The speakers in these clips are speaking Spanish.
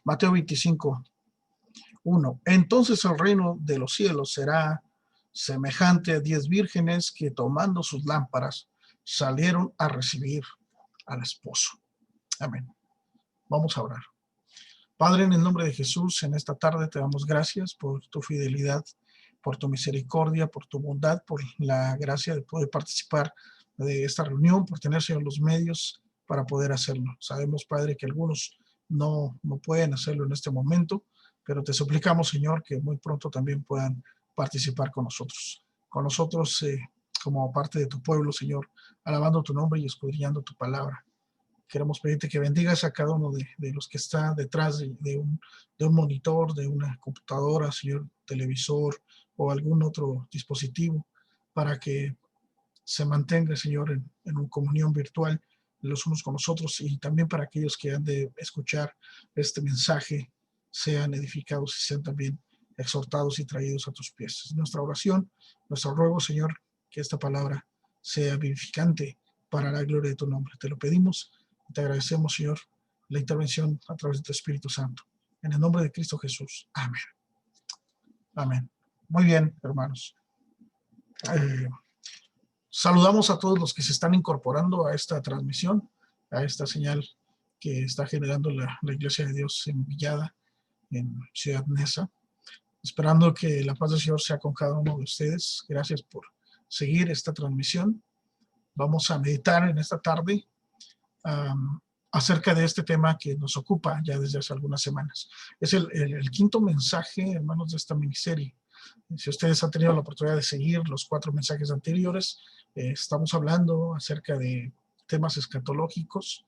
Mateo 25:1. Entonces el reino de los cielos será semejante a 10 vírgenes que tomando sus lámparas salieron a recibir al esposo. Amén. Vamos a orar. Padre, en el nombre de Jesús, en esta tarde te damos gracias por tu fidelidad, por tu misericordia, por tu bondad, por la gracia de poder participar de esta reunión, por tener, Señor, los medios para poder hacerlo. Sabemos, Padre, que algunos no pueden hacerlo en este momento, pero te suplicamos, Señor, que muy pronto también puedan participar con nosotros. Como parte de tu pueblo, Señor, alabando tu nombre y escudriñando tu palabra. Queremos pedirte que bendigas a cada uno de los que está detrás de un monitor, de una computadora, Señor, televisor o algún otro dispositivo, para que se mantenga, Señor, en una comunión virtual los unos con los otros, y también para aquellos que han de escuchar este mensaje sean edificados y sean también exhortados y traídos a tus pies. Es nuestra oración, nuestro ruego, Señor, que esta palabra sea vivificante para la gloria de tu nombre. Te lo pedimos y te agradecemos, Señor, la intervención a través de tu Espíritu Santo. En el nombre de Cristo Jesús. Amén. Amén. Muy bien, hermanos. Saludamos a todos los que se están incorporando a esta transmisión, a esta señal que está generando la Iglesia de Dios en Villada, en Ciudad Neza. Esperando que la paz del Señor sea con cada uno de ustedes. Gracias por seguir esta transmisión. Vamos a meditar en esta tarde acerca de este tema que nos ocupa ya desde hace algunas semanas. Es el quinto mensaje, hermanos, de esta miniserie. Si ustedes han tenido la oportunidad de seguir los 4 mensajes anteriores, estamos hablando acerca de temas escatológicos,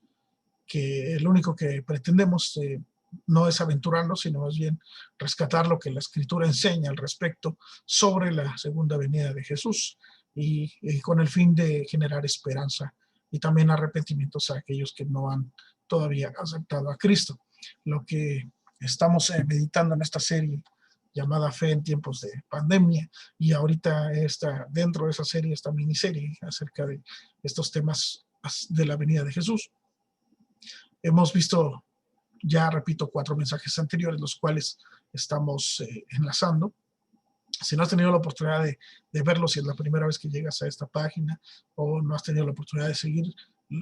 que lo único que pretendemos no es aventurarnos, sino más bien rescatar lo que la Escritura enseña al respecto sobre la segunda venida de Jesús, y con el fin de generar esperanza y también arrepentimientos a aquellos que no han todavía aceptado a Cristo. Lo que estamos meditando en esta serie llamada Fe en tiempos de pandemia, y ahorita dentro de esa serie, esta miniserie acerca de estos temas de la venida de Jesús. Hemos visto, ya repito, 4 mensajes anteriores, los cuales estamos enlazando. Si no has tenido la oportunidad de verlo, si es la primera vez que llegas a esta página o no has tenido la oportunidad de seguir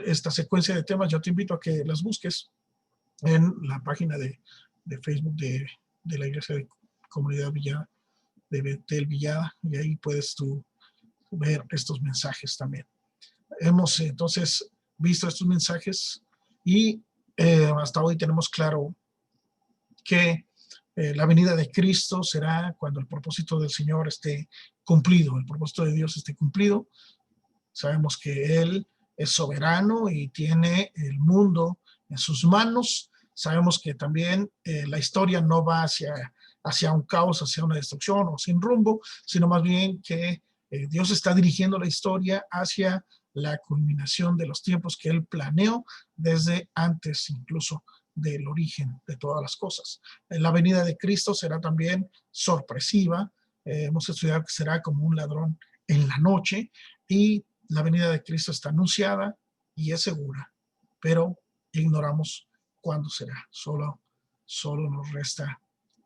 esta secuencia de temas, yo te invito a que las busques en la página de Facebook de la Iglesia de Comunidad Villada, de Betel Villada, y ahí puedes tú ver estos mensajes también. Hemos entonces visto estos mensajes y hasta hoy tenemos claro que la venida de Cristo será cuando el propósito del Señor esté cumplido, el propósito de Dios esté cumplido. Sabemos que Él es soberano y tiene el mundo en sus manos. Sabemos que también la historia no va hacia un caos, hacia una destrucción o sin rumbo, sino más bien que Dios está dirigiendo la historia hacia la culminación de los tiempos que Él planeó desde antes incluso del origen de todas las cosas. La venida de Cristo será también sorpresiva. Hemos estudiado que será como un ladrón en la noche, y la venida de Cristo está anunciada y es segura, pero ignoramos cuándo será. Solo nos resta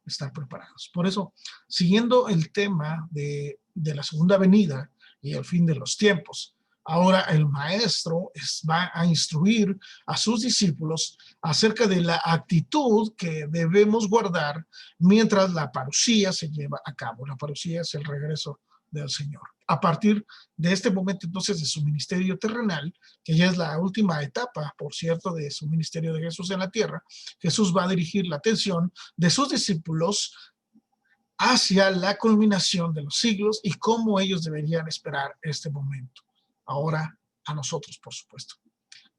estar preparados. Por eso, siguiendo el tema de la segunda venida y el fin de los tiempos, ahora el maestro va a instruir a sus discípulos acerca de la actitud que debemos guardar mientras la parusía se lleva a cabo. La parusía es el regreso del Señor. A partir de este momento, entonces, de su ministerio terrenal, que ya es la última etapa, por cierto, de su ministerio de Jesús en la tierra, Jesús va a dirigir la atención de sus discípulos hacia la culminación de los siglos y cómo ellos deberían esperar este momento. Ahora a nosotros, por supuesto.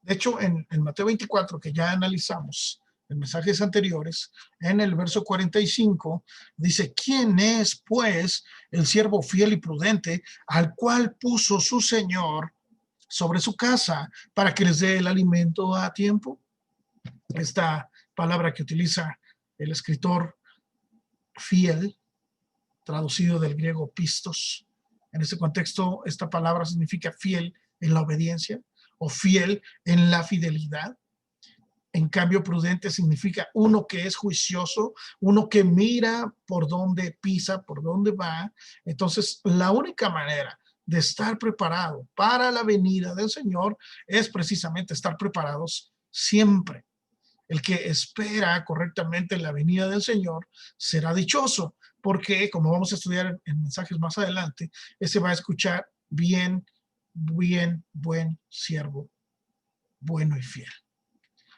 De hecho, en Mateo 24, que ya analizamos en mensajes anteriores, en el verso 45, dice: ¿quién es, pues, el siervo fiel y prudente al cual puso su Señor sobre su casa para que les dé el alimento a tiempo? Esta palabra que utiliza el escritor, fiel, traducido del griego pistos. En este contexto, esta palabra significa fiel en la obediencia o fiel en la fidelidad. En cambio, prudente significa uno que es juicioso, uno que mira por dónde pisa, por dónde va. Entonces, la única manera de estar preparado para la venida del Señor es precisamente estar preparados siempre. El que espera correctamente la venida del Señor será dichoso, porque como vamos a estudiar en mensajes más adelante, ese va a escuchar bien, bien, buen siervo, bueno y fiel.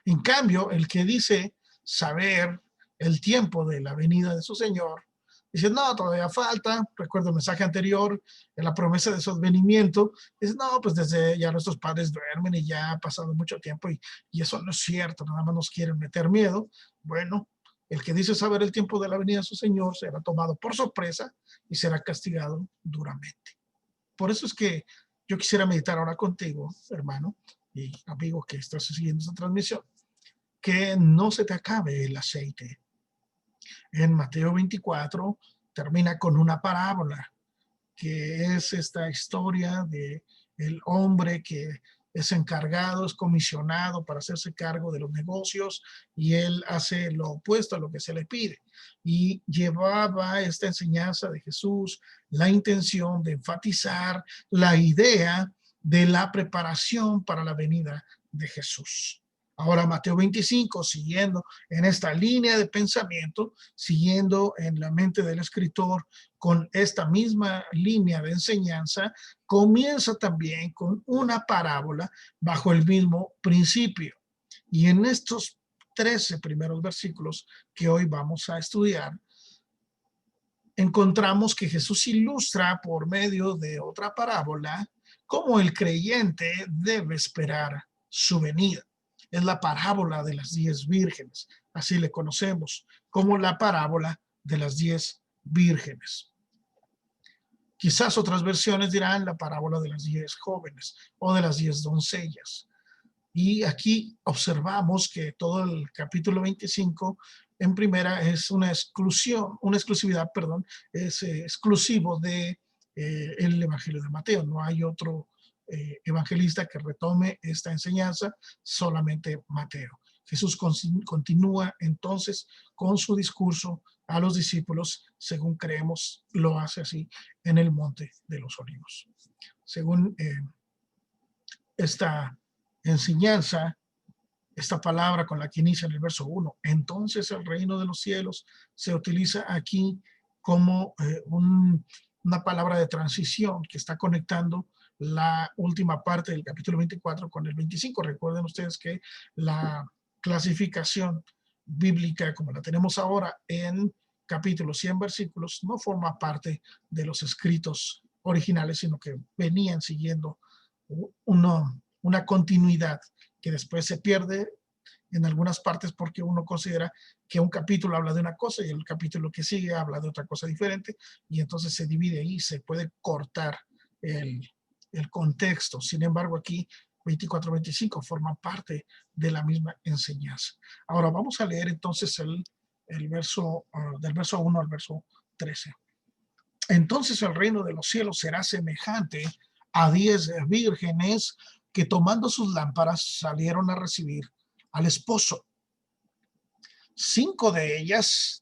En cambio, el que dice saber el tiempo de la venida de su Señor, dice, no, todavía falta. Recuerdo el mensaje anterior, en la promesa de su advenimiento. Dice, no, pues desde ya nuestros padres duermen y ya ha pasado mucho tiempo y eso no es cierto, nada más nos quieren meter miedo. Bueno, el que dice saber el tiempo de la venida de su Señor será tomado por sorpresa y será castigado duramente. Por eso es que yo quisiera meditar ahora contigo, hermano y amigo que estás siguiendo esta transmisión, que no se te acabe el aceite. En Mateo 24 termina con una parábola, que es esta historia de el hombre que es encargado, es comisionado para hacerse cargo de los negocios y él hace lo opuesto a lo que se le pide. Y llevaba esta enseñanza de Jesús la intención de enfatizar la idea de la preparación para la venida de Jesús. Ahora Mateo 25, siguiendo en esta línea de pensamiento, siguiendo en la mente del escritor con esta misma línea de enseñanza, comienza también con una parábola bajo el mismo principio. Y en estos 13 primeros versículos que hoy vamos a estudiar, encontramos que Jesús ilustra por medio de otra parábola cómo el creyente debe esperar su venida. Es la parábola de las 10 vírgenes, así le conocemos como la parábola de las 10 vírgenes. Quizás otras versiones dirán la parábola de las 10 jóvenes o de las 10 doncellas. Y aquí observamos que todo el capítulo 25 en primera es una exclusividad, es exclusivo de el Evangelio de Mateo. No hay otro evangelista que retome esta enseñanza, solamente Mateo. Jesús continúa entonces con su discurso a los discípulos, según creemos, lo hace así en el Monte de los Olivos. Según esta enseñanza, esta palabra con la que inicia en el verso 1, entonces el reino de los cielos, se utiliza aquí como una palabra de transición que está conectando la última parte del capítulo 24 con el 25. Recuerden ustedes que la clasificación bíblica como la tenemos ahora en capítulos 100 versículos no forma parte de los escritos originales, sino que venían siguiendo una continuidad que después se pierde en algunas partes porque uno considera que un capítulo habla de una cosa y el capítulo que sigue habla de otra cosa diferente, y entonces se divide ahí, se puede cortar el contexto. Sin embargo, aquí 24-25 forman parte de la misma enseñanza. Ahora vamos a leer entonces el verso del verso 1 al verso 13. Entonces el reino de los cielos será semejante a 10 vírgenes que tomando sus lámparas salieron a recibir al esposo. 5 de ellas,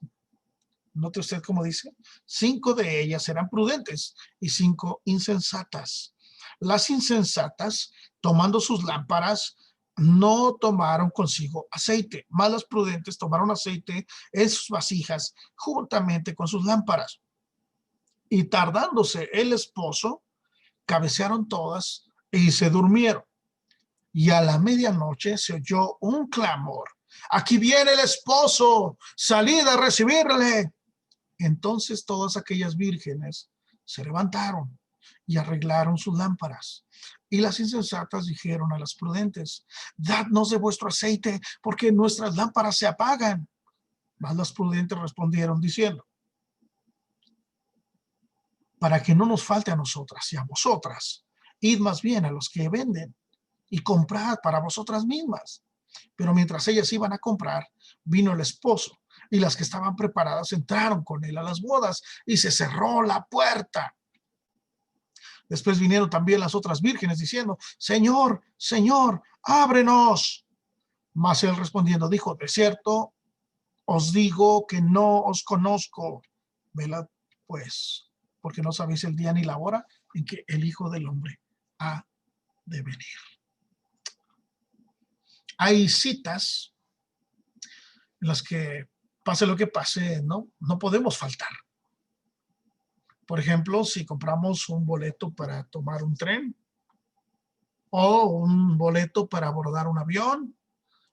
note usted cómo dice, 5 de ellas eran prudentes y 5 insensatas. Las insensatas, tomando sus lámparas, no tomaron consigo aceite, mas las prudentes tomaron aceite en sus vasijas juntamente con sus lámparas. Y tardándose el esposo, cabecearon todas y se durmieron. Y a la medianoche se oyó un clamor: aquí viene el esposo, salid a recibirle. Entonces todas aquellas vírgenes se levantaron y arreglaron sus lámparas. Y las insensatas dijeron a las prudentes: dadnos de vuestro aceite, porque nuestras lámparas se apagan. Mas las prudentes respondieron diciendo: para que no nos falte a nosotras y a vosotras, id más bien a los que venden y comprad para vosotras mismas. Pero mientras ellas iban a comprar, vino el esposo, y las que estaban preparadas entraron con él a las bodas, y se cerró la puerta. Después vinieron también las otras vírgenes diciendo: Señor, Señor, ábrenos. Mas él respondiendo dijo, de cierto os digo que no os conozco. Velad pues, porque no sabéis el día ni la hora en que el Hijo del Hombre ha de venir. Hay citas en las que pase lo que pase, no podemos faltar. Por ejemplo, si compramos un boleto para tomar un tren, o un boleto para abordar un avión,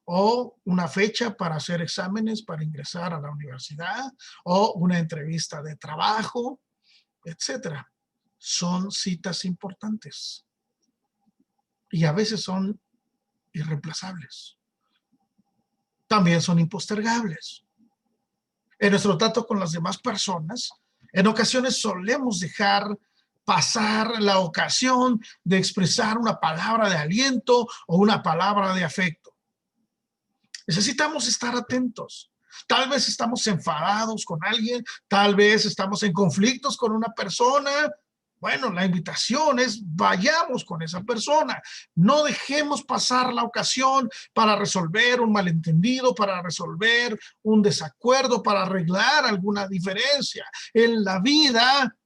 o una fecha para hacer exámenes para ingresar a la universidad, o una entrevista de trabajo, etcétera. Son citas importantes y a veces son irreemplazables. También son impostergables. En nuestro trato con las demás personas, en ocasiones solemos dejar pasar la ocasión de expresar una palabra de aliento o una palabra de afecto. Necesitamos estar atentos. Tal vez estamos enfadados con alguien, tal vez estamos en conflictos con una persona. Bueno, la invitación es vayamos con esa persona. No dejemos pasar la ocasión para resolver un malentendido, para resolver un desacuerdo, para arreglar alguna diferencia. En la vida,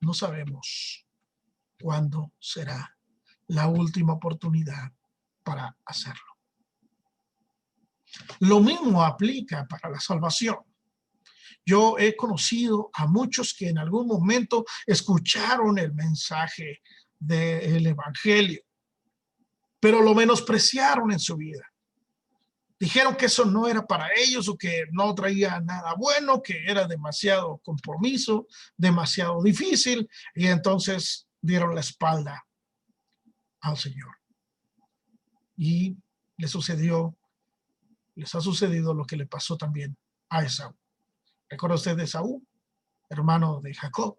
no sabemos cuándo será la última oportunidad para hacerlo. Lo mismo aplica para la salvación. Yo he conocido a muchos que en algún momento escucharon el mensaje del evangelio, pero lo menospreciaron en su vida. Dijeron que eso no era para ellos o que no traía nada bueno, que era demasiado compromiso, demasiado difícil, y entonces dieron la espalda al Señor. Y les ha sucedido lo que le pasó también a Esaú. ¿Recuerda usted de Esaú, hermano de Jacob?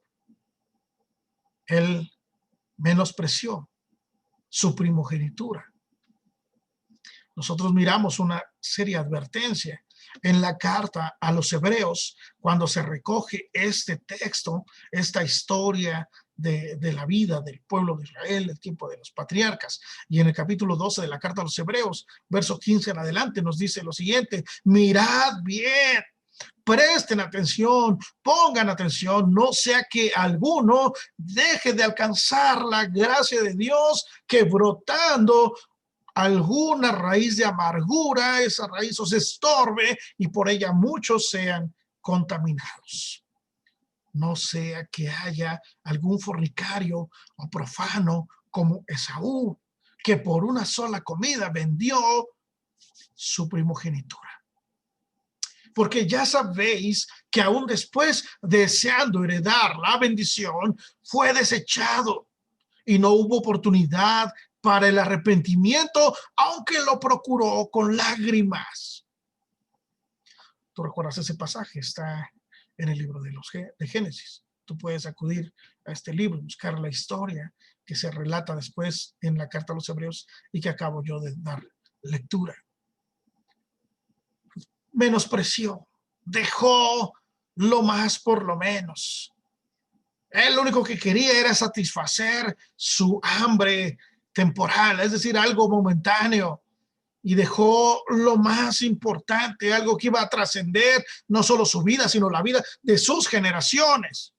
Él menospreció su primogenitura. Nosotros miramos una seria advertencia en la carta a los hebreos cuando se recoge este texto, esta historia de la vida del pueblo de Israel, el tiempo de los patriarcas. Y en el capítulo 12 de la carta a los hebreos, verso 15 en adelante, nos dice lo siguiente: mirad bien, presten atención, pongan atención, no sea que alguno deje de alcanzar la gracia de Dios, que brotando alguna raíz de amargura, esa raíz os estorbe y por ella muchos sean contaminados. No sea que haya algún fornicario o profano como Esaú, que por una sola comida vendió su primogenitura. Porque ya sabéis que aún después, deseando heredar la bendición, fue desechado y no hubo oportunidad para el arrepentimiento, aunque lo procuró con lágrimas. ¿Tú recuerdas ese pasaje? Está en el libro de Génesis. Tú puedes acudir a este libro, buscar la historia que se relata después en la carta a los hebreos y que acabo yo de dar lectura. Menospreció, dejó lo más por lo menos. Él lo único que quería era satisfacer su hambre temporal, es decir, algo momentáneo, y dejó lo más importante, algo que iba a trascender no solo su vida, sino la vida de sus generaciones.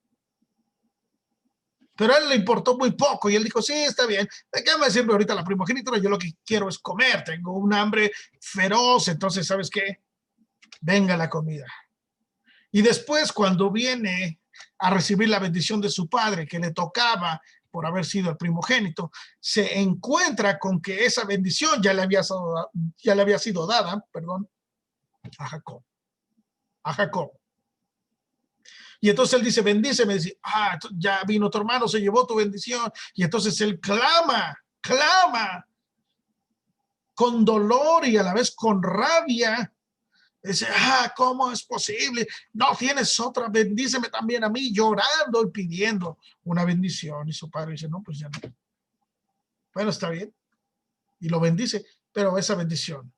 Pero a él le importó muy poco y él dijo, sí, está bien, ¿de qué me sirve ahorita la primogenitura? Yo lo que quiero es comer, tengo un hambre feroz, entonces, ¿sabes qué? Venga la comida. Y después, cuando viene a recibir la bendición de su padre, que le tocaba por haber sido el primogénito, se encuentra con que esa bendición ya le había sido dada, a Jacob. A Jacob. Y entonces él dice, bendíceme, dice, ya vino tu hermano, se llevó tu bendición. Y entonces él clama con dolor y a la vez con rabia. Dice, ¿cómo es posible? No tienes otra, bendíceme también a mí, llorando y pidiendo una bendición. Y su padre dice, no, pues ya no. Bueno, está bien. Y lo bendice, pero esa bendición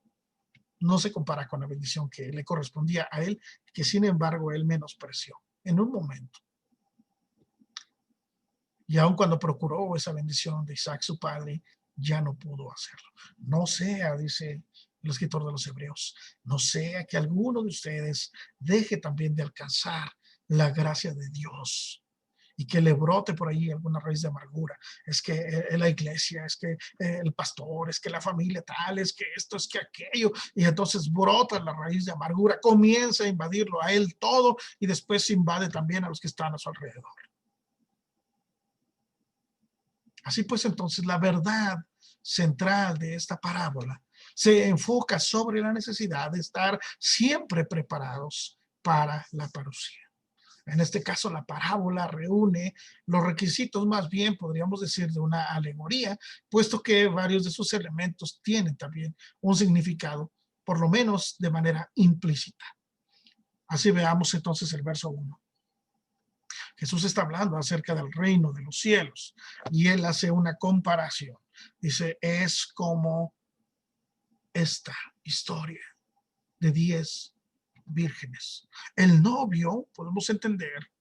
no se compara con la bendición que le correspondía a él, que sin embargo él menospreció en un momento. Y aun cuando procuró esa bendición de Isaac, su padre, ya no pudo hacerlo. No sea, dice el escritor de los Hebreos, no sea que alguno de ustedes deje también de alcanzar la gracia de Dios y que le brote por ahí alguna raíz de amargura. Es que la iglesia, es que el pastor, es que la familia tal, es que esto, es que aquello, y entonces brota la raíz de amargura, comienza a invadirlo a él todo y después invade también a los que están a su alrededor. Así pues, entonces, la verdad central de esta parábola se enfoca sobre la necesidad de estar siempre preparados para la parucía. En este caso, la parábola reúne los requisitos, más bien podríamos decir, de una alegoría, puesto que varios de sus elementos tienen también un significado, por lo menos de manera implícita. Así veamos entonces el verso 1. Jesús está hablando acerca del reino de los cielos y él hace una comparación. Dice, es como esta historia de 10 vírgenes. El novio, podemos entender,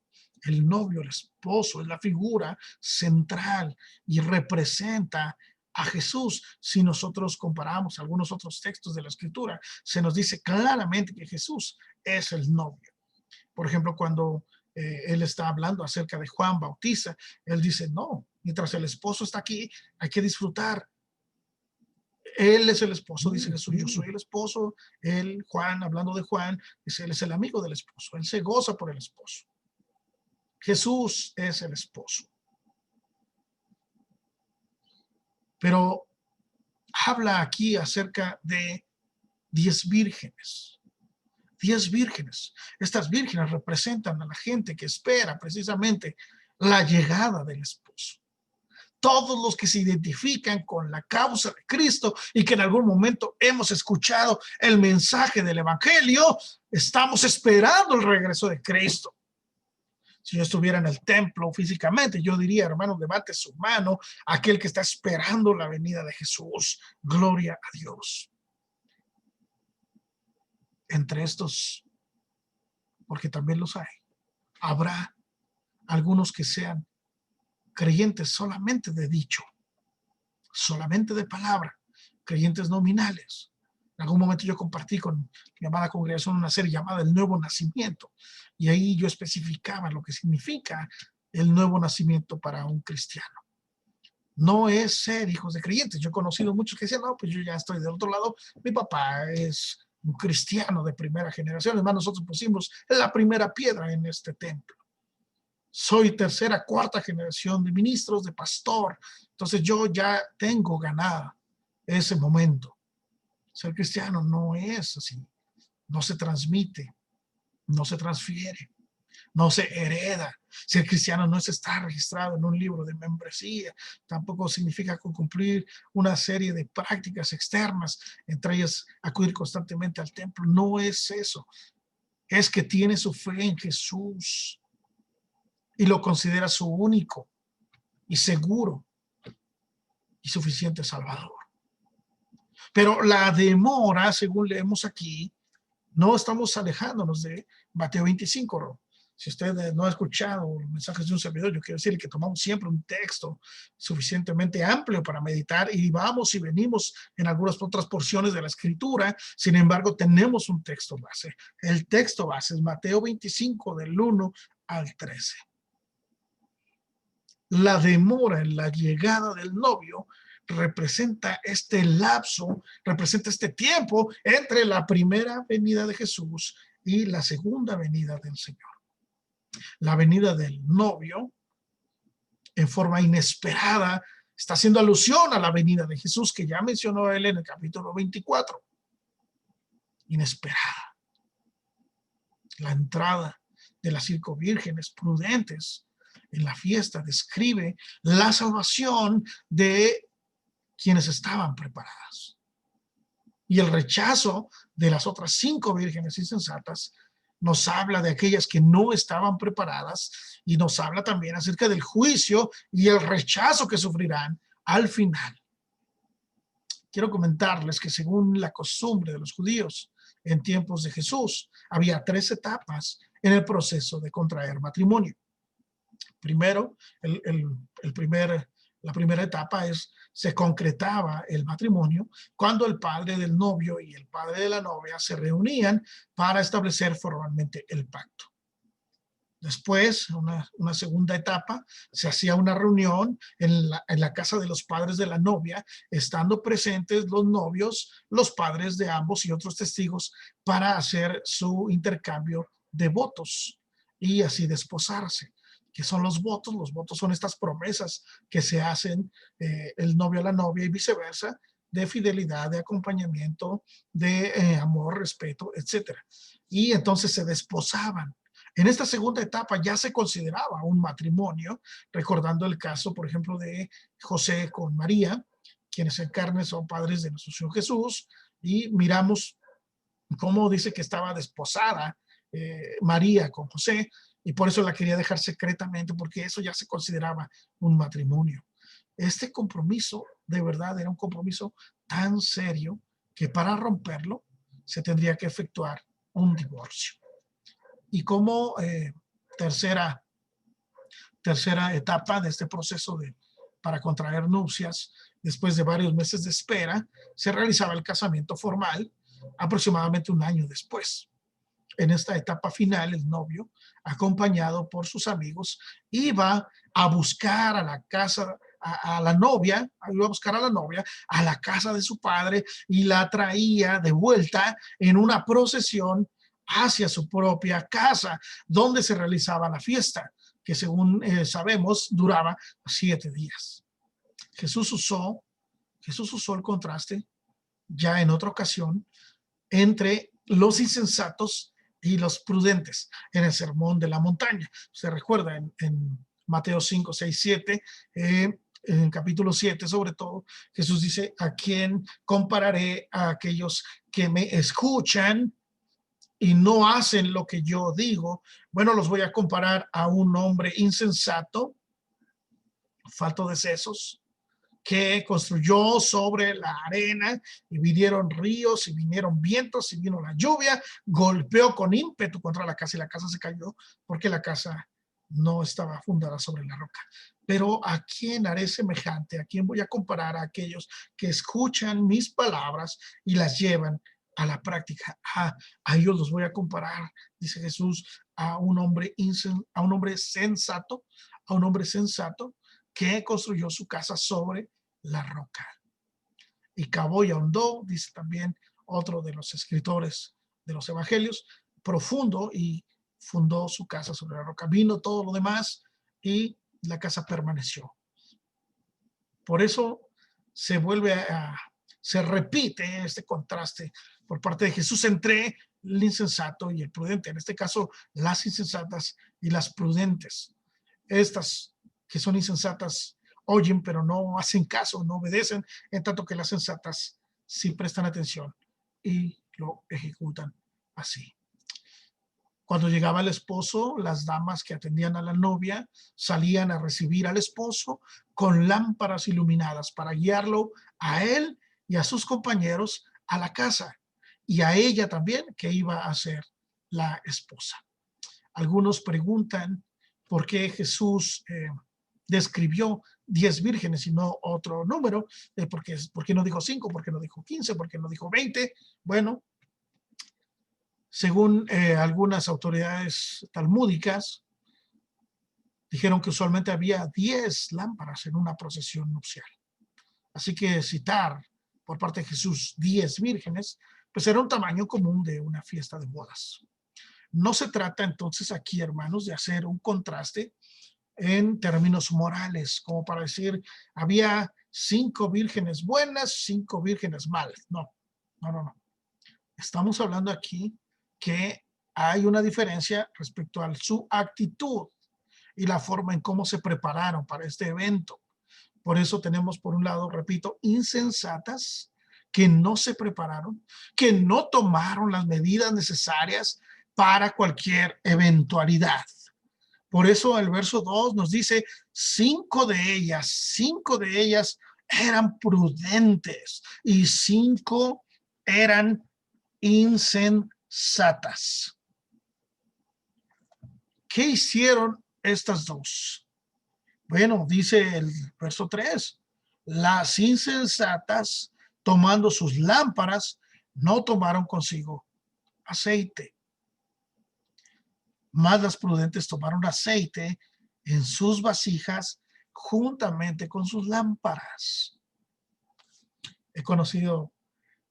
el novio, el esposo, es la figura central y representa a Jesús. Si nosotros comparamos algunos otros textos de la Escritura, se nos dice claramente que Jesús es el novio. Por ejemplo, cuando él está hablando acerca de Juan Bautista, él dice, no, mientras el esposo está aquí, hay que disfrutar. Él es el esposo, dice Jesús, yo soy el esposo. Él, Juan, hablando de Juan, dice, él es el amigo del esposo, él se goza por el esposo. Jesús es el esposo. Pero habla aquí acerca de 10 vírgenes. 10 vírgenes. Estas vírgenes representan a la gente que espera precisamente la llegada del esposo. Todos los que se identifican con la causa de Cristo y que en algún momento hemos escuchado el mensaje del evangelio, estamos esperando el regreso de Cristo. Si yo estuviera en el templo físicamente, yo diría, hermano, levante su mano, aquel que está esperando la venida de Jesús. Gloria a Dios. Entre estos, porque también los hay, habrá algunos que sean creyentes solamente de dicho, solamente de palabra, creyentes nominales. En algún momento yo compartí con mi amada congregación una serie llamada El Nuevo Nacimiento, y ahí yo especificaba lo que significa el nuevo nacimiento para un cristiano. No es ser hijos de creyentes. Yo he conocido muchos que decían, no, pues yo ya estoy del otro lado, mi papá es un cristiano de primera generación, además nosotros pusimos la primera piedra en este templo. Soy tercera, cuarta generación de ministros, de pastor, entonces yo ya tengo ganada ese momento. Ser cristiano no es así, no se transmite, no se transfiere, no se hereda. Ser cristiano no es estar registrado en un libro de membresía, tampoco significa cumplir una serie de prácticas externas, entre ellas acudir constantemente al templo. No es eso, es que tiene su fe en Jesús y lo considera su único y seguro y suficiente Salvador. Pero la demora, según leemos aquí, no estamos alejándonos de Mateo 25. Si usted no ha escuchado los mensajes de un servidor, yo quiero decirle que tomamos siempre un texto suficientemente amplio para meditar y vamos y venimos en algunas otras porciones de la Escritura. Sin embargo, tenemos un texto base. El texto base es Mateo 25, del 1 al 13. La demora en la llegada del novio representa este lapso, representa este tiempo entre la primera venida de Jesús y la segunda venida del Señor. La venida del novio, en forma inesperada, está haciendo alusión a la venida de Jesús, que ya mencionó él en el capítulo 24. Inesperada. La entrada de las 5 vírgenes prudentes en la fiesta describe la salvación de quienes estaban preparadas. Y el rechazo de las otras 5 vírgenes insensatas nos habla de aquellas que no estaban preparadas y nos habla también acerca del juicio y el rechazo que sufrirán al final. Quiero comentarles que según la costumbre de los judíos en tiempos de Jesús, había 3 etapas en el proceso de contraer matrimonio. Primero, La primera etapa se concretaba el matrimonio cuando el padre del novio y el padre de la novia se reunían para establecer formalmente el pacto. Después, una segunda etapa, se hacía una reunión en la casa de los padres de la novia, estando presentes los novios, los padres de ambos y otros testigos para hacer su intercambio de votos y así desposarse. ¿Qué son los votos? Los votos son estas promesas que se hacen el novio a la novia y viceversa, de fidelidad, de acompañamiento, de amor, respeto, etcétera. Y entonces se desposaban. En esta segunda etapa ya se consideraba un matrimonio, recordando el caso, por ejemplo, de José con María, quienes en carne son padres de nuestro Señor Jesús, y miramos cómo dice que estaba desposada María con José, y por eso la quería dejar secretamente, porque eso ya se consideraba un matrimonio. Este compromiso, de verdad, era un compromiso tan serio que para romperlo se tendría que efectuar un divorcio. Y como tercera etapa de este proceso para contraer nupcias, después de varios meses de espera, se realizaba el casamiento formal aproximadamente un año después. En esta etapa final, el novio, acompañado por sus amigos, iba a buscar a la casa, a la novia, iba a buscar a la novia a la casa de su padre y la traía de vuelta en una procesión hacia su propia casa, donde se realizaba la fiesta, que según sabemos duraba 7 días. Jesús usó el contraste ya en otra ocasión entre los insensatos y los prudentes en el sermón de la montaña. Se recuerda en Mateo 5, 6, 7, en capítulo 7 sobre todo, Jesús dice: ¿a quién compararé? A aquellos que me escuchan y no hacen lo que yo digo. Bueno, los voy a comparar a un hombre insensato, falto de sesos, que construyó sobre la arena y vinieron ríos y vinieron vientos y vino la lluvia, golpeó con ímpetu contra la casa y la casa se cayó porque la casa no estaba fundada sobre la roca. Pero ¿a quién haré semejante? ¿A quién voy a comparar? A aquellos que escuchan mis palabras y las llevan a la práctica. A ellos los voy a comparar, dice Jesús, a un hombre sensato, que construyó su casa sobre la roca. Y cavó y ahondó, dice también otro de los escritores de los evangelios, profundo, y fundó su casa sobre la roca. Vino todo lo demás y la casa permaneció. Por eso se repite este contraste por parte de Jesús entre el insensato y el prudente. En este caso, las insensatas y las prudentes. Estas que son insensatas oyen, pero no hacen caso, no obedecen, en tanto que las sensatas sí prestan atención y lo ejecutan así. Cuando llegaba el esposo, las damas que atendían a la novia salían a recibir al esposo con lámparas iluminadas para guiarlo a él y a sus compañeros a la casa, y a ella también, que iba a ser la esposa. Algunos preguntan por qué Jesús describió 10 vírgenes y no otro número, ¿por qué no dijo 5? ¿Por qué no dijo 15? ¿Por qué no dijo 20? Bueno, según algunas autoridades talmúdicas, dijeron que usualmente había 10 lámparas en una procesión nupcial. Así que citar por parte de Jesús 10 vírgenes, pues era un tamaño común de una fiesta de bodas. No se trata entonces aquí, hermanos, de hacer un contraste en términos morales, como para decir, había 5 vírgenes buenas, 5 vírgenes malas. No. Estamos hablando aquí que hay una diferencia respecto a su actitud y la forma en cómo se prepararon para este evento. Por eso tenemos, por un lado, repito, insensatas que no se prepararon, que no tomaron las medidas necesarias para cualquier eventualidad. Por eso el verso 2 nos dice, 5 de ellas eran prudentes y 5 eran insensatas. ¿Qué hicieron estas dos? Bueno, dice el verso 3, las insensatas tomando sus lámparas no tomaron consigo aceite, mas las prudentes tomaron aceite en sus vasijas juntamente con sus lámparas. He conocido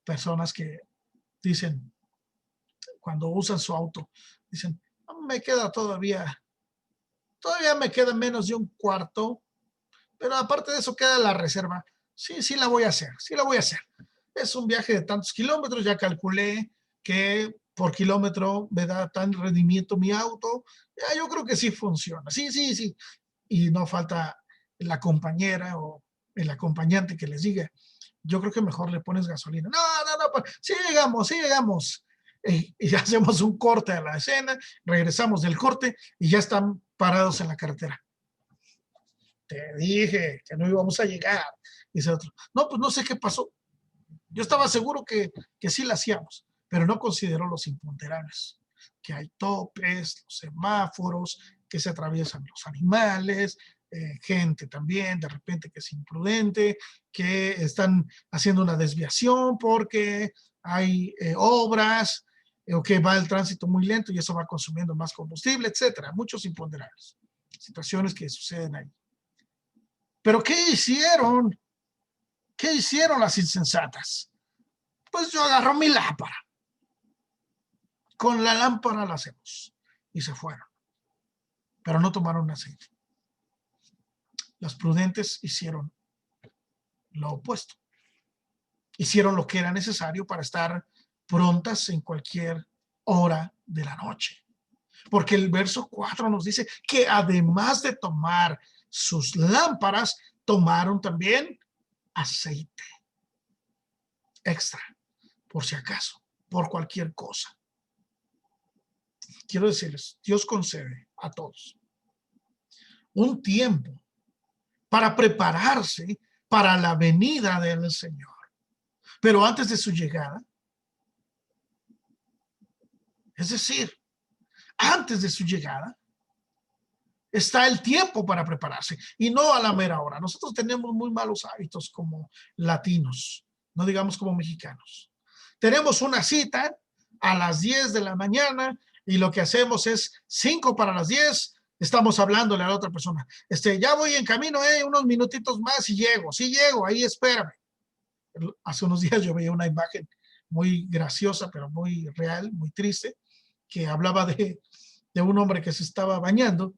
personas que dicen, cuando usan su auto, dicen, me queda todavía me queda menos de un cuarto, pero aparte de eso queda la reserva. Sí, sí la voy a hacer, sí la voy a hacer. Es un viaje de tantos kilómetros, ya calculé que por kilómetro me da tan rendimiento mi auto. Ya, yo creo que sí funciona, sí, sí, sí. Y no falta la compañera o el acompañante que les diga, yo creo que mejor le pones gasolina. No, no, no, sí llegamos, sí llegamos. Y hacemos un corte a la escena, regresamos del corte y ya están parados en la carretera. Te dije que no íbamos a llegar. Dice otro, no, pues no sé qué pasó. Yo estaba seguro que sí la hacíamos, pero no consideró los imponderables, que hay topes, los semáforos, que se atraviesan los animales, gente también de repente que es imprudente, que están haciendo una desviación porque hay obras o que va el tránsito muy lento y eso va consumiendo más combustible, etcétera. Muchos imponderables, situaciones que suceden ahí. Pero ¿qué hicieron? ¿Qué hicieron las insensatas? Pues yo agarro mi lámpara. Con la lámpara la hacemos. Y se fueron. Pero no tomaron aceite. Las prudentes hicieron lo opuesto. Hicieron lo que era necesario para estar prontas en cualquier hora de la noche. Porque el verso 4 nos dice que además de tomar sus lámparas, tomaron también aceite extra, por si acaso, por cualquier cosa. Quiero decirles, Dios concede a todos un tiempo para prepararse para la venida del Señor. Pero antes de su llegada, es decir, antes de su llegada, está el tiempo para prepararse y no a la mera hora. Nosotros tenemos muy malos hábitos como latinos, no digamos como mexicanos. Tenemos una cita a las 10 de la mañana y lo que hacemos es 5 para las 10. Estamos hablándole a la otra persona. Ya voy en camino, unos minutitos más y llego. Sí llego, ahí espérame. Hace unos días yo veía una imagen muy graciosa, pero muy real, muy triste, que hablaba de un hombre que se estaba bañando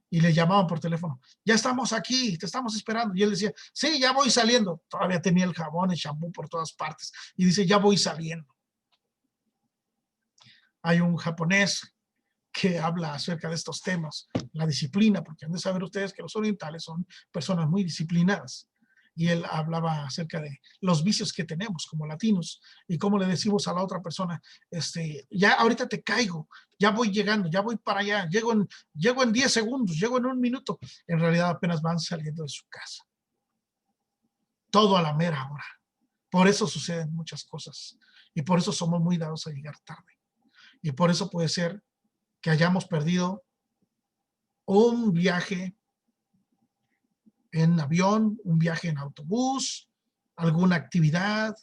y le llamaban por teléfono. Ya estamos aquí, te estamos esperando. Y él decía, sí, ya voy saliendo. Todavía tenía el jabón, el champú por todas partes. Y dice, ya voy saliendo. Hay un japonés que habla acerca de estos temas, la disciplina, porque han de saber ustedes que los orientales son personas muy disciplinadas. Y él hablaba acerca de los vicios que tenemos como latinos y cómo le decimos a la otra persona, ya ahorita te caigo, ya voy llegando, ya voy para allá, llego en 10 segundos, llego en un minuto. En realidad apenas van saliendo de su casa. Todo a la mera hora. Por eso suceden muchas cosas y por eso somos muy dados a llegar tarde. Y por eso puede ser que hayamos perdido un viaje en avión, un viaje en autobús, alguna actividad,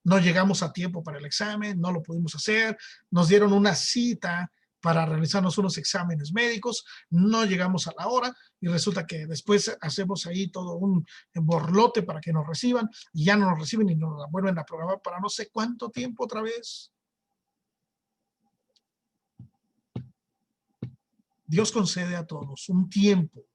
no llegamos a tiempo para el examen, no lo pudimos hacer, nos dieron una cita para realizarnos unos exámenes médicos, no llegamos a la hora y resulta que después hacemos ahí todo un borlote para que nos reciban y ya no nos reciben y nos la vuelven a programar para no sé cuánto tiempo otra vez. Dios concede a todos un tiempo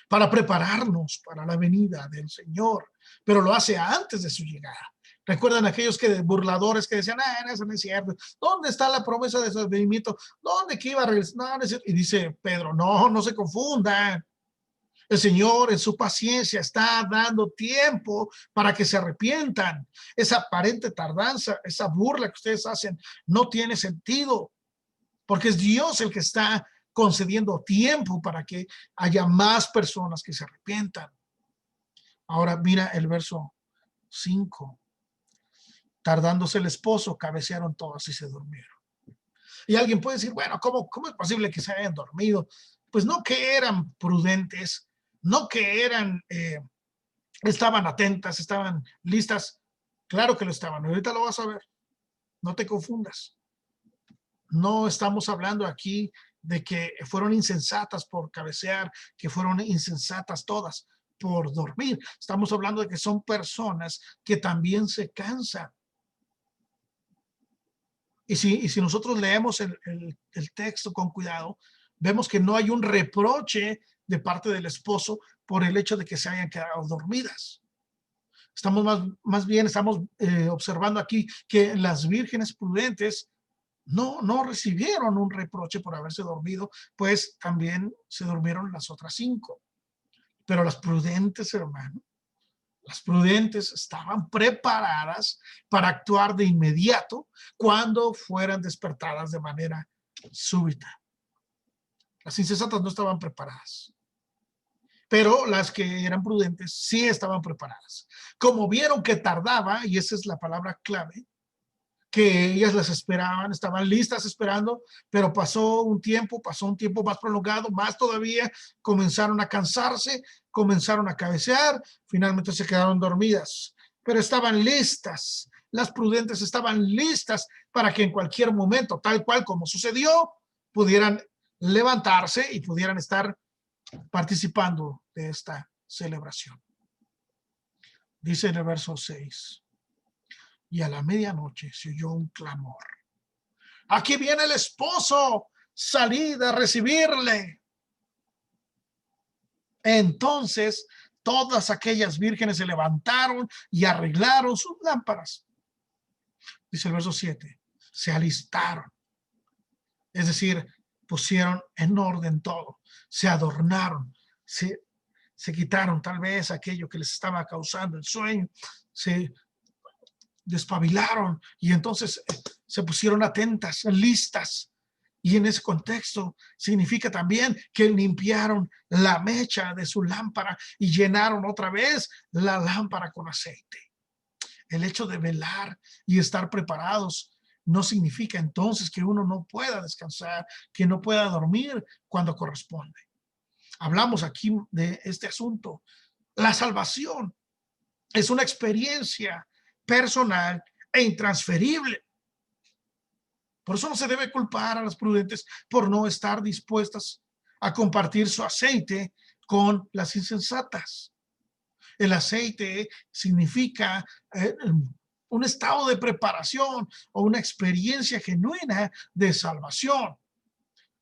para prepararnos para la venida del Señor, pero lo hace antes de su llegada. ¿Recuerdan aquellos burladores que decían, eso no es cierto? ¿Dónde está la promesa de su advenimiento? ¿Dónde que iba a regresar? No, no es cierto. Y dice Pedro, no se confundan. El Señor en su paciencia está dando tiempo para que se arrepientan. Esa aparente tardanza, esa burla que ustedes hacen, no tiene sentido, porque es Dios el que está concediendo tiempo para que haya más personas que se arrepientan. Ahora mira el verso 5. Tardándose el esposo, cabecearon todos y se durmieron. Y alguien puede decir, bueno, ¿cómo es posible que se hayan dormido? Pues no que eran prudentes, no que estaban atentas, estaban listas. Claro que lo estaban, ahorita lo vas a ver. No te confundas. No estamos hablando aquí de que fueron insensatas por cabecear, que fueron insensatas todas por dormir. Estamos hablando de que son personas que también se cansan. Y si nosotros leemos el texto con cuidado, vemos que no hay un reproche de parte del esposo por el hecho de que se hayan quedado dormidas. Estamos más bien, estamos observando aquí que las vírgenes prudentes no recibieron un reproche por haberse dormido, pues también se durmieron las otras 5. Pero las prudentes, hermano, las prudentes estaban preparadas para actuar de inmediato cuando fueran despertadas de manera súbita. Las insensatas no estaban preparadas, pero las que eran prudentes sí estaban preparadas. Como vieron que tardaba, y esa es la palabra clave, que ellas las esperaban, estaban listas esperando, pero pasó un tiempo más prolongado, más todavía, comenzaron a cansarse, comenzaron a cabecear, finalmente se quedaron dormidas, pero estaban listas. Las prudentes estaban listas para que en cualquier momento, tal cual como sucedió, pudieran levantarse y pudieran estar participando de esta celebración. Dice en el verso 6, y a la medianoche se oyó un clamor. Aquí viene el esposo, salid a recibirle. Entonces todas aquellas vírgenes se levantaron y arreglaron sus lámparas. Dice el verso 7, se alistaron. Es decir, pusieron en orden todo, se adornaron, se quitaron tal vez aquello que les estaba causando el sueño, se despabilaron y entonces se pusieron atentas, listas. Y en ese contexto significa también que limpiaron la mecha de su lámpara y llenaron otra vez la lámpara con aceite. El hecho de velar y estar preparados no significa entonces que uno no pueda descansar, que no pueda dormir cuando corresponde. Hablamos aquí de este asunto. La salvación es una experiencia personal e intransferible. Por eso no se debe culpar a las prudentes por no estar dispuestas a compartir su aceite con las insensatas. El aceite significa un estado de preparación o una experiencia genuina de salvación.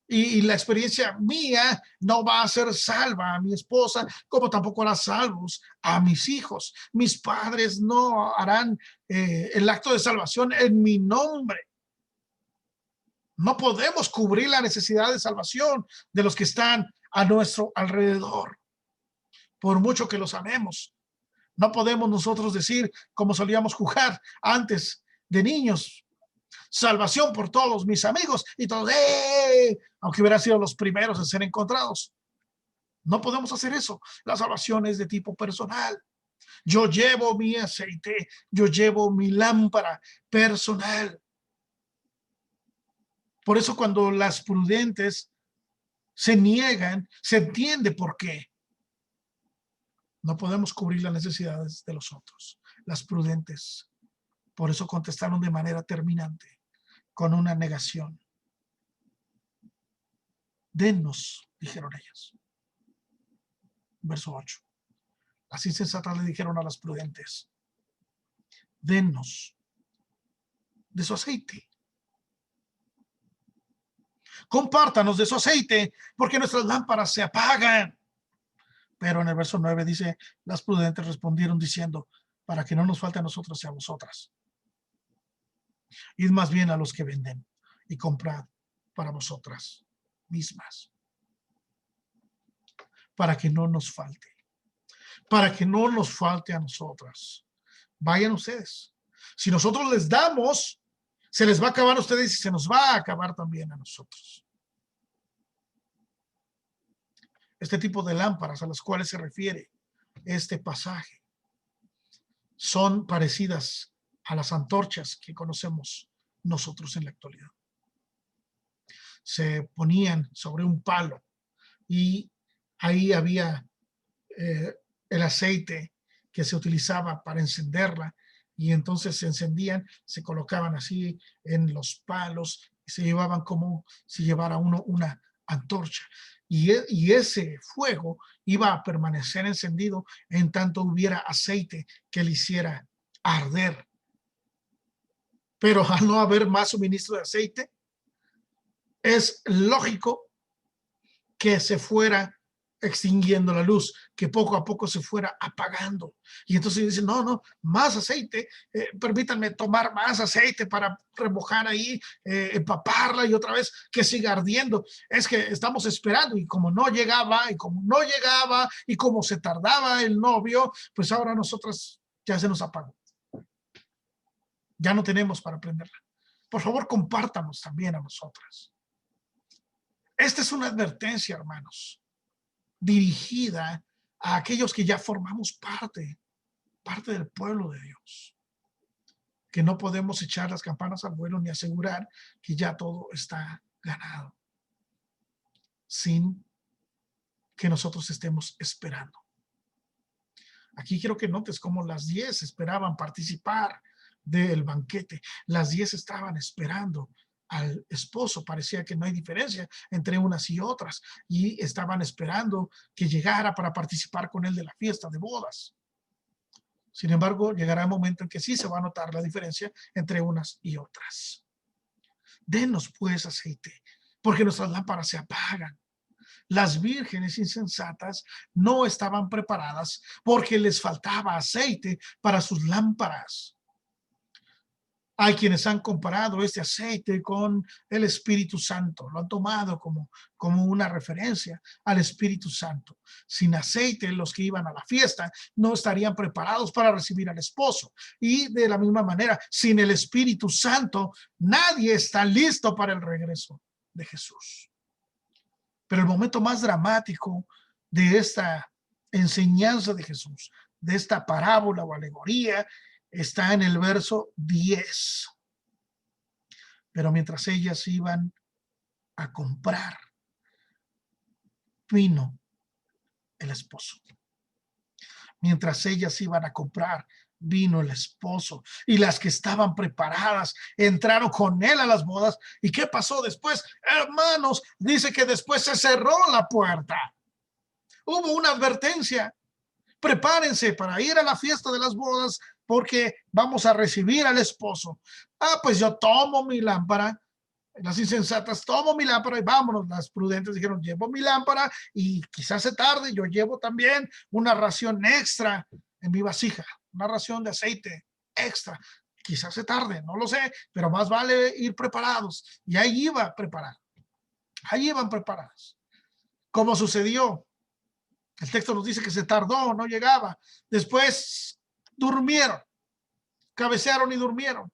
Y la experiencia mía no va a ser salva a mi esposa, como tampoco hará salvos a mis hijos. Mis padres no harán el acto de salvación en mi nombre. No podemos cubrir la necesidad de salvación de los que están a nuestro alrededor, por mucho que los amemos. No podemos nosotros decir, como solíamos jugar antes de niños, salvación por todos mis amigos y todos, aunque hubieran sido los primeros en ser encontrados. No podemos hacer eso. La salvación es de tipo personal. Yo llevo mi aceite, yo llevo mi lámpara personal. Por eso cuando las prudentes se niegan, se entiende por qué. No podemos cubrir las necesidades de los otros. Las prudentes, por eso contestaron de manera terminante, con una negación. Dennos, dijeron ellas. Verso 8. Las insensatas le dijeron a las prudentes, dennos de su aceite. Compártanos de su aceite, porque nuestras lámparas se apagan. Pero en el verso 9 dice, las prudentes respondieron diciendo, para que no nos falte a nosotros y a vosotras. Id más bien a los que venden y comprad para vosotras mismas. Para que no nos falte. Para que no nos falte a nosotras. Vayan ustedes. Si nosotros les damos, se les va a acabar a ustedes y se nos va a acabar también a nosotros. Este tipo de lámparas a las cuales se refiere este pasaje son parecidas a las antorchas que conocemos nosotros en la actualidad. Se ponían sobre un palo y ahí había el aceite que se utilizaba para encenderla, y entonces se encendían, se colocaban así en los palos y se llevaban como si llevara uno una antorcha. Y ese fuego iba a permanecer encendido en tanto hubiera aceite que le hiciera arder. Pero al no haber más suministro de aceite, es lógico que se fuera extinguiendo la luz, que poco a poco se fuera apagando. Y entonces dicen, no, más aceite, permítanme tomar más aceite para remojar ahí, empaparla y otra vez que siga ardiendo. Es que estamos esperando, y como no llegaba, y como se tardaba el novio, pues ahora nosotras ya se nos apagó. Ya no tenemos para prenderla. Por favor, compártanos también a nosotras. Esta es una advertencia, hermanos, dirigida a aquellos que ya formamos parte del pueblo de Dios, que no podemos echar las campanas al vuelo ni asegurar que ya todo está ganado sin que nosotros estemos esperando. Aquí quiero que notes cómo las 10 esperaban participar del banquete. Las 10 estaban esperando al esposo. Parecía que no hay diferencia entre unas y otras, y estaban esperando que llegara para participar con él de la fiesta de bodas. Sin embargo, llegará el momento en que sí se va a notar la diferencia entre unas y otras. Denos pues aceite, porque nuestras lámparas se apagan. Las vírgenes insensatas no estaban preparadas porque les faltaba aceite para sus lámparas. Hay quienes han comparado este aceite con el Espíritu Santo, lo han tomado como una referencia al Espíritu Santo. Sin aceite, los que iban a la fiesta no estarían preparados para recibir al esposo. Y de la misma manera, sin el Espíritu Santo, nadie está listo para el regreso de Jesús. Pero el momento más dramático de esta enseñanza de Jesús, de esta parábola o alegoría, está en el verso 10. Pero mientras ellas iban a comprar, vino el esposo. Mientras ellas iban a comprar, vino el esposo, y las que estaban preparadas entraron con él a las bodas. ¿Y qué pasó después? Hermanos, dice que después se cerró la puerta. Hubo una advertencia: prepárense para ir a la fiesta de las bodas, porque vamos a recibir al esposo. Pues yo tomo mi lámpara. Las insensatas, tomo mi lámpara y vámonos. Las prudentes dijeron, llevo mi lámpara y quizás se tarde, yo llevo también una ración extra en mi vasija, una ración de aceite extra. Quizás se tarde, no lo sé, pero más vale ir preparados. Y ahí iba preparado. Ahí iban preparados. ¿Cómo sucedió? El texto nos dice que se tardó, no llegaba. Después durmieron, cabecearon y durmieron.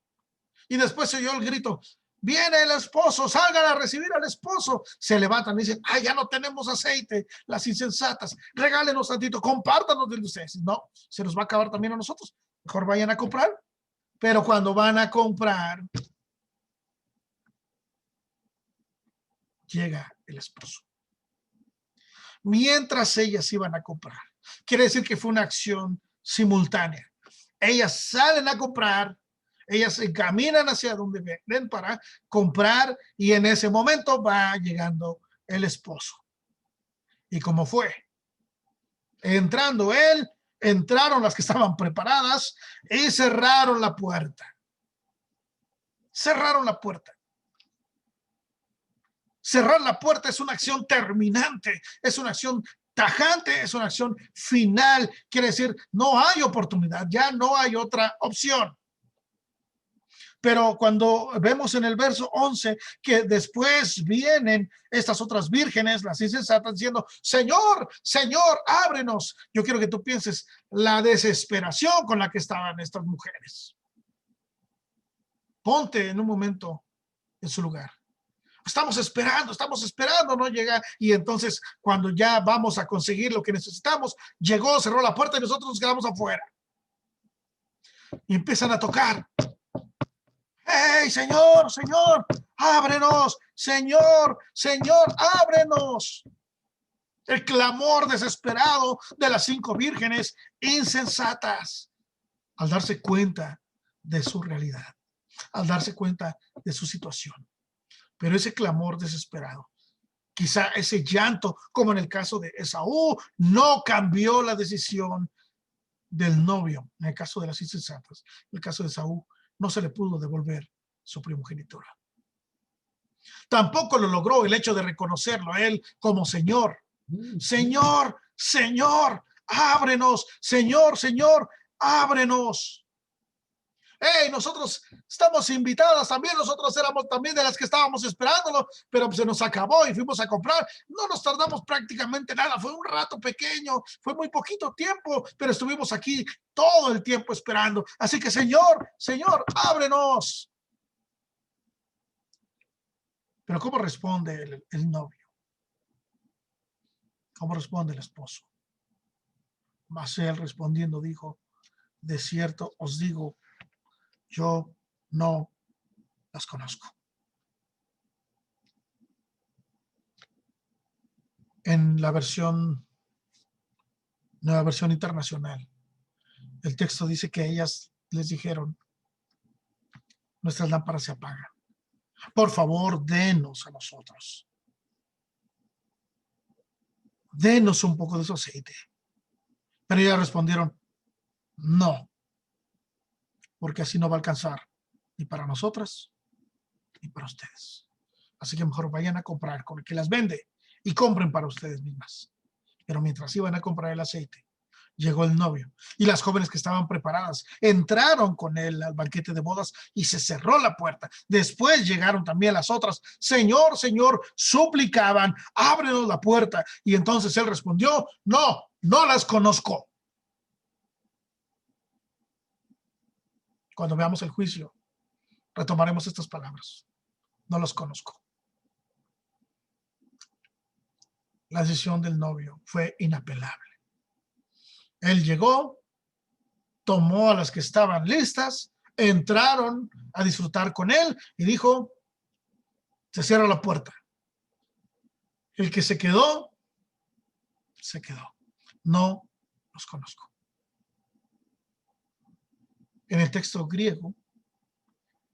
Y después se oyó el grito, viene el esposo, salgan a recibir al esposo. Se levantan y dicen, ya no tenemos aceite. Las insensatas, regálenos tantito, compártanos de ustedes. No, se nos va a acabar también a nosotros. Mejor vayan a comprar. Pero cuando van a comprar, llega el esposo. Mientras ellas iban a comprar, quiere decir que fue una acción simultánea. Ellas salen a comprar, ellas se caminan hacia donde ven para comprar, y en ese momento va llegando el esposo. ¿Y cómo fue? Entrando él, entraron las que estaban preparadas y cerraron la puerta. Cerraron la puerta. Cerrar la puerta es una acción terminante, es una acción tajante, es una acción final. Quiere decir, no hay oportunidad, ya no hay otra opción. Pero cuando vemos en el verso 11 que después vienen estas otras vírgenes, las insensatas, diciendo, Señor, Señor, ábrenos. Yo quiero que tú pienses la desesperación con la que estaban estas mujeres. Ponte en un momento en su lugar. Estamos esperando, no llega. Y entonces cuando ya vamos a conseguir lo que necesitamos, llegó, cerró la puerta y nosotros nos quedamos afuera. Y empiezan a tocar. ¡Hey, Señor, Señor, ábrenos! Señor, Señor, ábrenos. El clamor desesperado de las 5 vírgenes insensatas al darse cuenta de su realidad, al darse cuenta de su situación. Pero ese clamor desesperado, quizá ese llanto, como en el caso de Esaú, no cambió la decisión del novio. En el caso de las insensatas, en el caso de Esaú, no se le pudo devolver su primogenitura. Tampoco lo logró el hecho de reconocerlo a él como Señor. Señor, Señor, ábrenos. Señor, Señor, ábrenos. Hey, nosotros estamos invitadas también, nosotros éramos también de las que estábamos esperándolo, pero se nos acabó y fuimos a comprar. No nos tardamos prácticamente nada, fue un rato pequeño, fue muy poquito tiempo, pero estuvimos aquí todo el tiempo esperando. Así que Señor, Señor, ábrenos. Pero ¿cómo responde el novio? ¿Cómo responde el esposo? Mas él respondiendo dijo, de cierto os digo, yo no las conozco. En la nueva versión internacional, el texto dice que ellas les dijeron, nuestras lámparas se apagan. Por favor, denos a nosotros. Denos un poco de su aceite. Pero ellas respondieron, no, porque así no va a alcanzar ni para nosotras ni para ustedes. Así que mejor vayan a comprar con el que las vende y compren para ustedes mismas. Pero mientras iban a comprar el aceite, llegó el novio y las jóvenes que estaban preparadas entraron con él al banquete de bodas y se cerró la puerta. Después llegaron también las otras. Señor, Señor, suplicaban, ábrenos la puerta. Y entonces él respondió, no, no las conozco. Cuando veamos el juicio, retomaremos estas palabras. No las conozco. La decisión del novio fue inapelable. Él llegó, tomó a las que estaban listas, entraron a disfrutar con él y dijo, se cierra la puerta. El que se quedó, se quedó. No los conozco. En el texto griego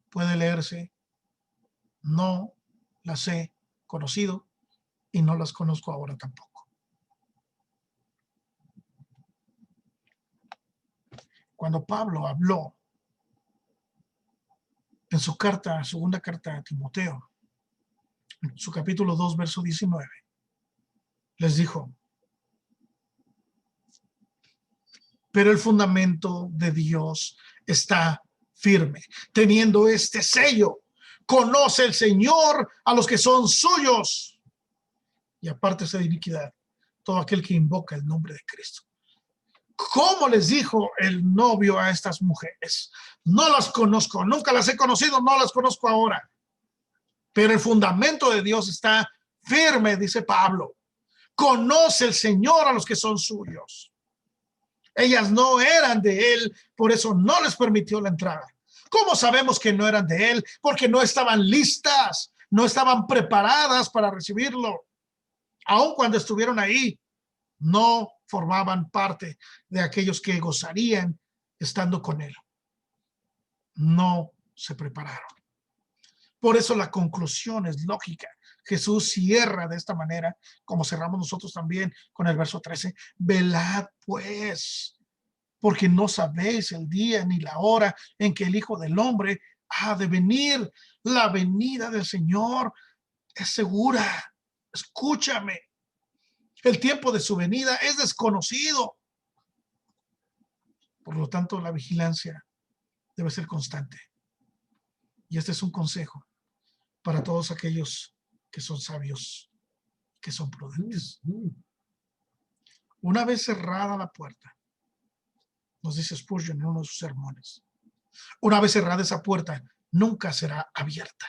puede leerse, no las he conocido y no las conozco ahora tampoco. Cuando Pablo habló en su carta, segunda carta a Timoteo, en su capítulo 2, verso 19, les dijo, pero el fundamento de Dios está firme, teniendo este sello, conoce el Señor a los que son suyos, y apártese de iniquidad todo aquel que invoca el nombre de Cristo. ¿Cómo les dijo el novio a estas mujeres? No las conozco, nunca las he conocido, no las conozco ahora. Pero el fundamento de Dios está firme, dice Pablo. Conoce el Señor a los que son suyos. Ellas no eran de él, por eso no les permitió la entrada. ¿Cómo sabemos que no eran de él? Porque no estaban listas, no estaban preparadas para recibirlo. Aun cuando estuvieron ahí, no formaban parte de aquellos que gozarían estando con él. No se prepararon. Por eso la conclusión es lógica. Jesús cierra de esta manera, como cerramos nosotros también con el verso 13. Velad pues, porque no sabéis el día ni la hora en que el Hijo del Hombre ha de venir. La venida del Señor es segura. Escúchame. El tiempo de su venida es desconocido. Por lo tanto, la vigilancia debe ser constante. Y este es un consejo para todos aquellos que son sabios, que son prudentes. Una vez cerrada la puerta, nos dice Spurgeon en uno de sus sermones, una vez cerrada esa puerta, nunca será abierta.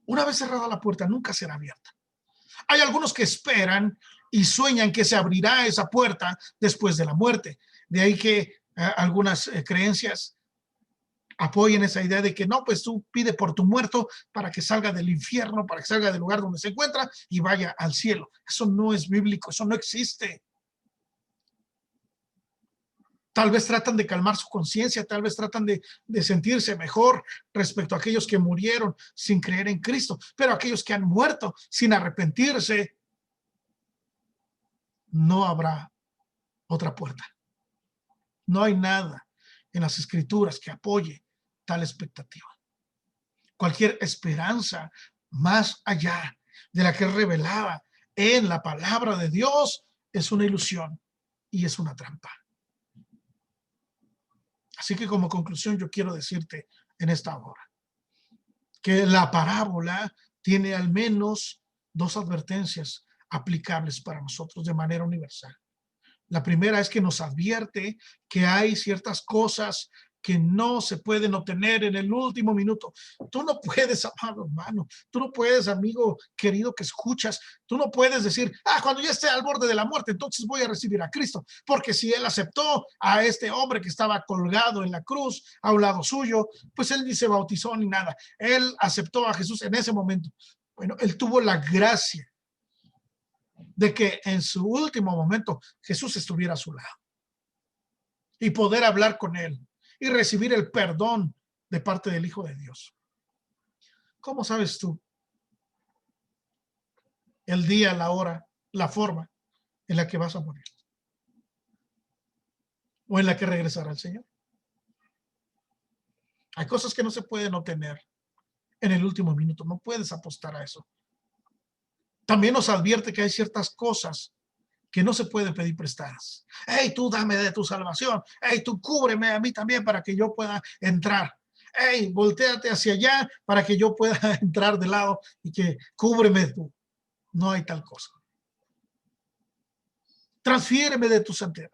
Una vez cerrada la puerta, nunca será abierta. Hay algunos que esperan y sueñan que se abrirá esa puerta después de la muerte. De ahí que algunas creencias apoyen esa idea de que no, pues tú pide por tu muerto para que salga del infierno, para que salga del lugar donde se encuentra y vaya al cielo. Eso no es bíblico, eso no existe. Tal vez tratan de calmar su conciencia, tal vez tratan de sentirse mejor respecto a aquellos que murieron sin creer en Cristo, pero aquellos que han muerto sin arrepentirse, no habrá otra puerta. No hay nada en las Escrituras que apoye tal expectativa. Cualquier esperanza más allá de la que es revelada en la palabra de Dios es una ilusión y es una trampa. Así que como conclusión yo quiero decirte en esta hora que la parábola tiene al menos dos advertencias aplicables para nosotros de manera universal. La primera es que nos advierte que hay ciertas cosas que no se pueden obtener en el último minuto. Tú no puedes, amado hermano, tú no puedes, amigo querido que escuchas, tú no puedes decir, cuando ya esté al borde de la muerte, entonces voy a recibir a Cristo, porque si él aceptó a este hombre que estaba colgado en la cruz a un lado suyo, pues él ni se bautizó ni nada. Él aceptó a Jesús en ese momento. Bueno, él tuvo la gracia de que en su último momento Jesús estuviera a su lado y poder hablar con él y recibir el perdón de parte del Hijo de Dios. ¿Cómo sabes tú el día, la hora, la forma en la que vas a morir? ¿O en la que regresará el Señor? Hay cosas que no se pueden obtener en el último minuto. No puedes apostar a eso. También nos advierte que hay ciertas cosas que no se pueden pedir prestadas. Hey, tú dame de tu salvación. Hey, tú cúbreme a mí también para que yo pueda entrar. Hey, volteate hacia allá para que yo pueda entrar de lado y que cúbreme tú. No hay tal cosa. Transfiéreme de tu santidad.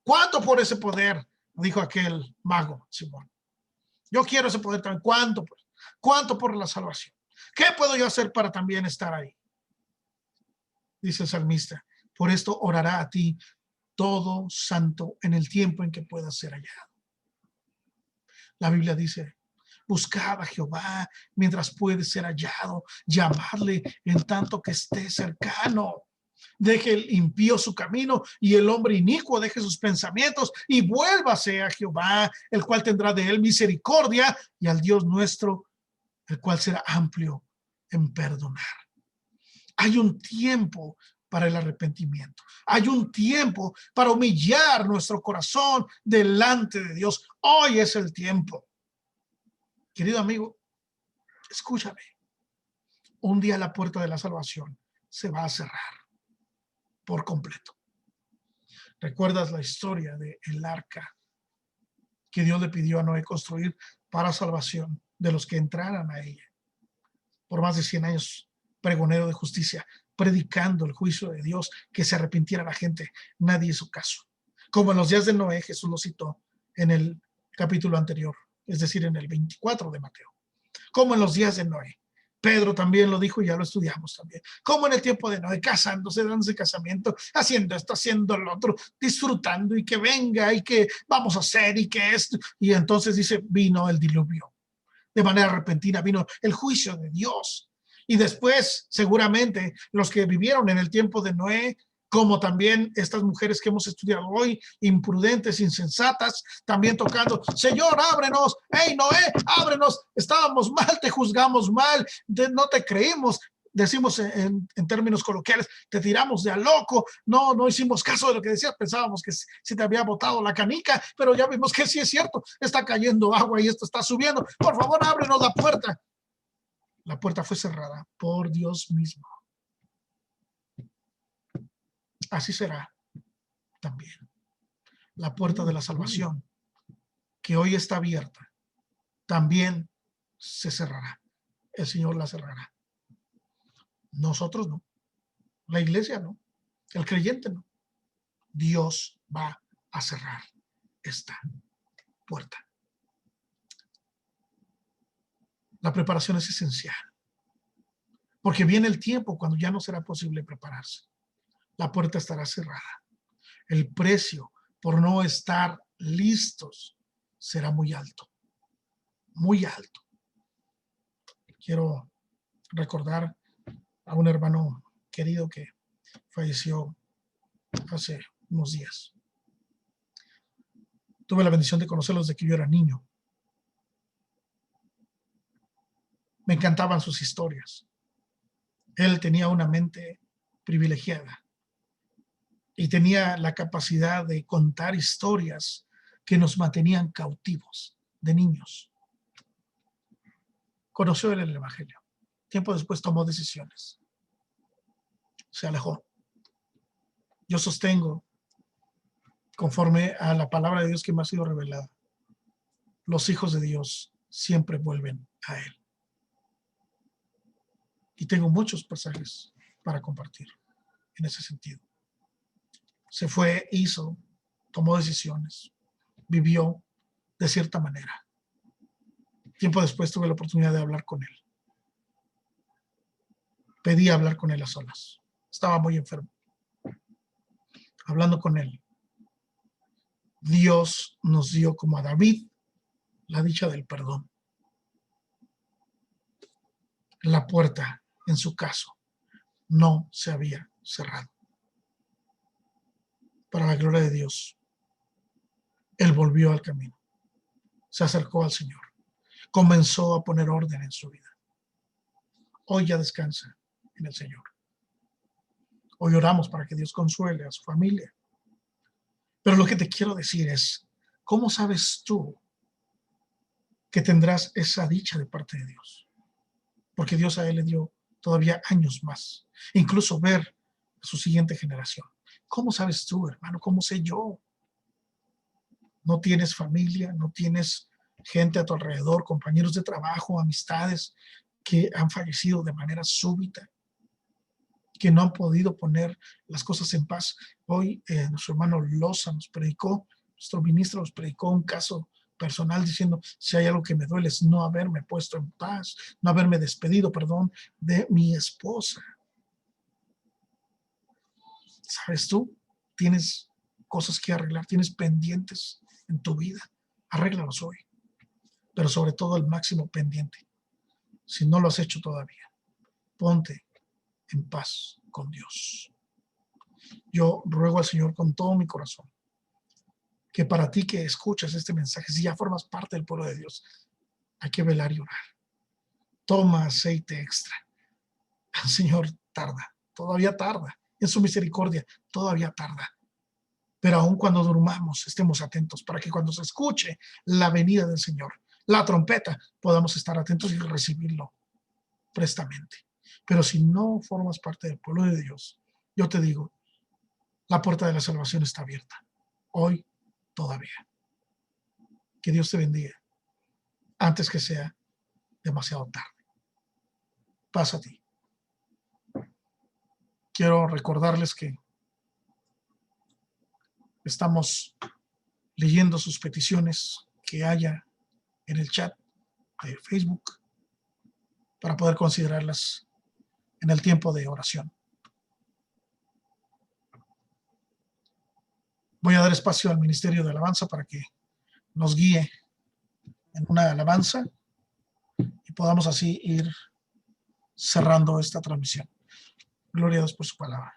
¿Cuánto por ese poder? Dijo aquel mago, Simón. Yo quiero ese poder también. ¿Cuánto? ¿Cuánto por la salvación? ¿Qué puedo yo hacer para también estar ahí? Dice el salmista. Por esto orará a ti todo santo en el tiempo en que pueda ser hallado. La Biblia dice, buscad a Jehová mientras puede ser hallado, llamadle en tanto que esté cercano. Deje el impío su camino y el hombre inicuo deje sus pensamientos y vuélvase a Jehová, el cual tendrá de él misericordia, y al Dios nuestro, el cual será amplio en perdonar. Hay un tiempo para el arrepentimiento. Hay un tiempo para humillar nuestro corazón delante de Dios. Hoy es el tiempo. Querido amigo, escúchame. Un día la puerta de la salvación se va a cerrar por completo. ¿Recuerdas la historia del arca que Dios le pidió a Noé construir para salvación de los que entraran a ella? Por más de 100 años, pregonero de justicia, predicando el juicio de Dios, que se arrepintiera la gente. Nadie hizo caso. Como en los días de Noé, Jesús lo citó en el capítulo anterior, es decir, en el 24 de Mateo. Como en los días de Noé. Pedro también lo dijo y ya lo estudiamos también. Como en el tiempo de Noé, casándose, dándose casamiento, haciendo esto, haciendo lo otro, disfrutando y que venga y que vamos a hacer y que esto. Y entonces dice, vino el diluvio. De manera repentina vino el juicio de Dios. Y después, seguramente, los que vivieron en el tiempo de Noé, como también estas mujeres que hemos estudiado hoy, imprudentes, insensatas, también tocando, Señor, ábrenos, hey Noé, ábrenos, estábamos mal, te juzgamos mal, no te creímos, decimos en términos coloquiales, te tiramos de a loco, no hicimos caso de lo que decías, pensábamos que si te había botado la canica, pero ya vimos que sí es cierto, está cayendo agua y esto está subiendo, por favor ábrenos la puerta. La puerta fue cerrada por Dios mismo. Así será también. La puerta de la salvación, que hoy está abierta, también se cerrará. El Señor la cerrará. Nosotros no. La iglesia no. El creyente no. Dios va a cerrar esta puerta. La preparación es esencial. Porque viene el tiempo cuando ya no será posible prepararse. La puerta estará cerrada. El precio por no estar listos será muy alto. muy alto. Quiero recordar a un hermano querido que falleció hace unos días. Tuve la bendición de conocerlos desde que yo era niño. Me encantaban sus historias. Él tenía una mente privilegiada y tenía la capacidad de contar historias que nos mantenían cautivos de niños. Conoció él el Evangelio. Tiempo después tomó decisiones. Se alejó. Yo sostengo, conforme a la palabra de Dios que me ha sido revelada, los hijos de Dios siempre vuelven a Él. Y tengo muchos pasajes para compartir en ese sentido. Se fue, hizo, tomó decisiones, vivió de cierta manera. Tiempo después tuve la oportunidad de hablar con él. Pedí hablar con él a solas. Estaba muy enfermo. Hablando con él, Dios nos dio como a David la dicha del perdón. La puerta, en su caso, no se había cerrado. Para la gloria de Dios, él volvió al camino. Se acercó al Señor. Comenzó a poner orden en su vida. Hoy ya descansa en el Señor. Hoy oramos para que Dios consuele a su familia. Pero lo que te quiero decir es, ¿cómo sabes tú que tendrás esa dicha de parte de Dios? Porque Dios a él le dio todavía años más, incluso ver a su siguiente generación. ¿Cómo sabes tú, hermano? ¿Cómo sé yo? No tienes familia, no tienes gente a tu alrededor, compañeros de trabajo, amistades que han fallecido de manera súbita, que no han podido poner las cosas en paz. Hoy nuestro hermano Loza nos predicó, nuestro ministro nos predicó un caso personal diciendo, si hay algo que me duele es no haberme puesto en paz, no haberme despedido, perdón, de mi esposa. ¿Sabes tú? Tienes cosas que arreglar, tienes pendientes en tu vida. Arréglalos hoy. Pero sobre todo el máximo pendiente. Si no lo has hecho todavía, ponte en paz con Dios. Yo ruego al Señor con todo mi corazón que para ti que escuchas este mensaje, si ya formas parte del pueblo de Dios, hay que velar y orar. Toma aceite extra. El Señor tarda, todavía tarda. En su misericordia, todavía tarda. Pero aun cuando durmamos, estemos atentos para que cuando se escuche la venida del Señor, la trompeta, podamos estar atentos y recibirlo prestamente. Pero si no formas parte del pueblo de Dios, yo te digo, la puerta de la salvación está abierta. Hoy todavía. Que Dios te bendiga antes que sea demasiado tarde. Pasa a ti. Quiero recordarles que estamos leyendo sus peticiones que haya en el chat de Facebook para poder considerarlas en el tiempo de oración. Voy a dar espacio al Ministerio de Alabanza para que nos guíe en una alabanza y podamos así ir cerrando esta transmisión. Gloria a Dios por su palabra.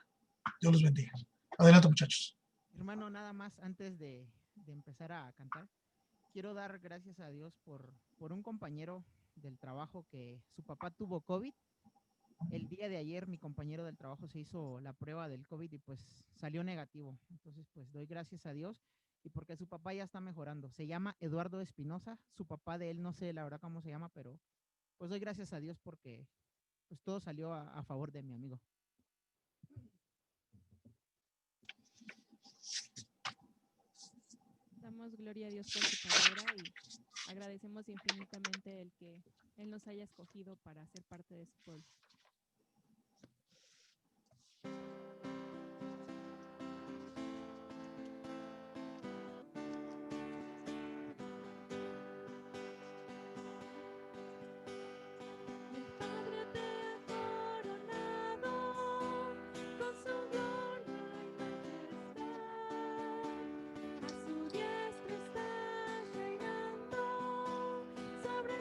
Dios los bendiga. Adelante, muchachos. Hermano, nada más antes de empezar a cantar, quiero dar gracias a Dios por un compañero del trabajo que su papá tuvo COVID. El día de ayer mi compañero del trabajo se hizo la prueba del COVID y pues salió negativo. Entonces pues doy gracias a Dios y porque su papá ya está mejorando. Se llama Eduardo Espinosa, su papá de él no sé la verdad cómo se llama, pero pues doy gracias a Dios porque pues todo salió a favor de mi amigo. Damos gloria a Dios por su palabra y agradecemos infinitamente el que Él nos haya escogido para ser parte de su pueblo. Sobre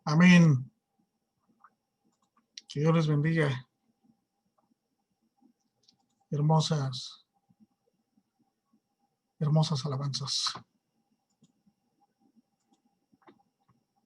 Amén. Que Dios les bendiga. Hermosas alabanzas.